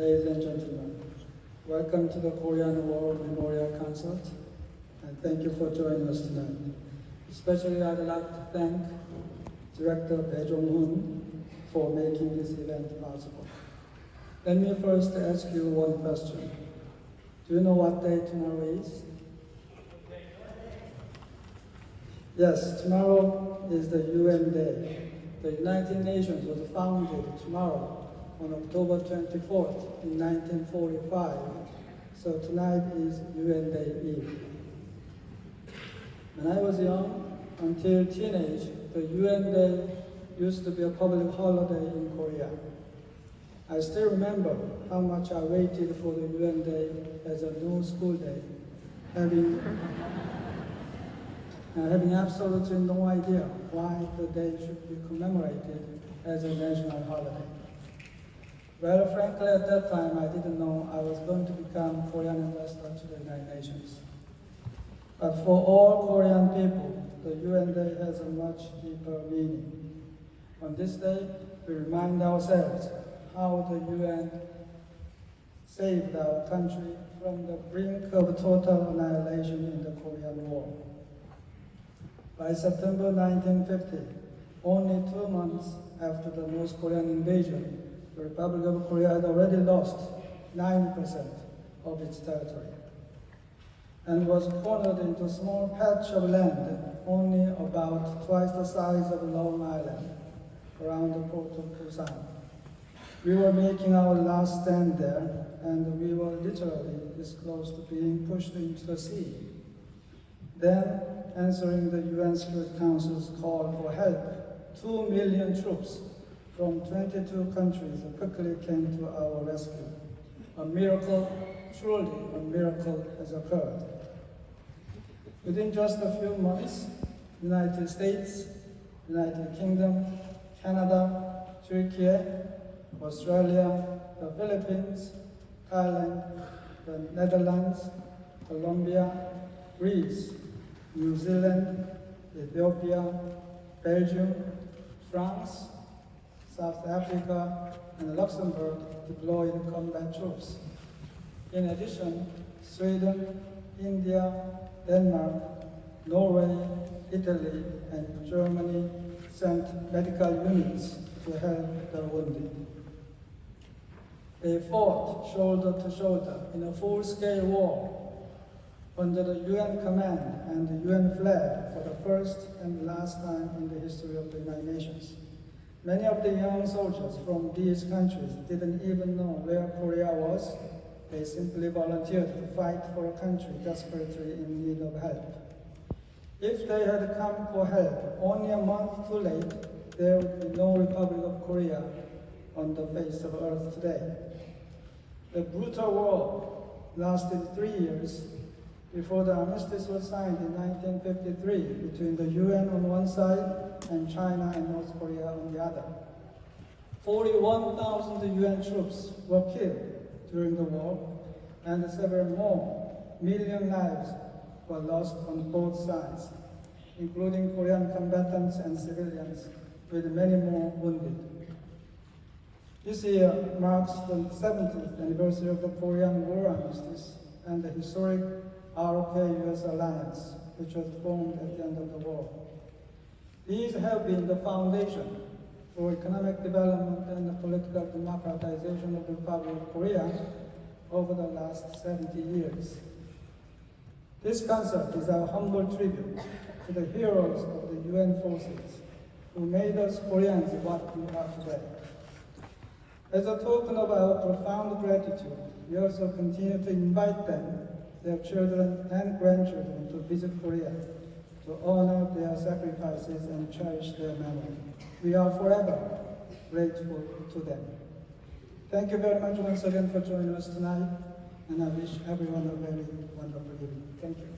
Ladies and gentlemen, welcome to the Korean War Memorial Concert, and thank you for joining us tonight. Especially I'd like to thank Director Hwang for making this event possible. Let me first ask you one question. Do you know what day tomorrow is? Yes, tomorrow is the UN Day. The United Nations was founded tomorrow on October 24th in 1945. So tonight is UN Day Eve. When I was young, until teenage, the UN Day used to be a public holiday in Korea. I still remember how much I waited for the UN Day as a no school day, having absolutely no idea why the day should be commemorated as a national holiday. Well, frankly, at that time, I didn't know I was going to become Korean ambassador to the United Nations. But for all Korean people, the UN Day has a much deeper meaning. On this day, we remind ourselves how the UN saved our country from the brink of total annihilation in the Korean War. By September 1950, only 2 months after the North Korean invasion, the Republic of Korea had already lost 90% of its territory and was cornered into a small patch of land only about twice the size of Long Island around the port of Busan. We were making our last stand there, and we were literally this close to being pushed into the sea. Then, answering the UN Security Council's call for help, 2 million troops from 22 countries quickly came to our rescue. A miracle, truly a miracle has occurred. Within just a few months, United States, United Kingdom, Canada, Turkey, Australia, the Philippines, Thailand, the Netherlands, Colombia, Greece, New Zealand, Ethiopia, Belgium, France, South Africa, and Luxembourg deployed combat troops. In addition, Sweden, India, Denmark, Norway, Italy, and Germany sent medical units to help the wounded. They fought shoulder to shoulder in a full-scale war under the UN command and the UN flag for the first and last time in the history of the United Nations. Many of the young soldiers from these countries didn't even know where Korea was. They simply volunteered to fight for a country desperately in need of help. If they had come for help only a month too late, there would be no Republic of Korea on the face of earth today. The brutal war lasted 3 years before the armistice was signed in 1953 between the UN on one side and China and North Korea on the other. 41,000 UN troops were killed during the war, and several more million lives were lost on both sides, including Korean combatants and civilians, with many more wounded. This year marks the 70th anniversary of the Korean War Armistice and the historic ROK-US alliance, which was formed at the end of the war. These have been the foundation for economic development and the political democratization of the Republic of Korea over the last 70 years. This concert is our humble tribute to the heroes of the UN forces who made us Koreans what we are today. As a token of our profound gratitude, we also continue to invite them, their children and grandchildren, to visit Korea, to honor their sacrifices and cherish their memory. We are forever grateful to them. Thank you very much once again for joining us tonight, and I wish everyone a very wonderful evening. Thank you.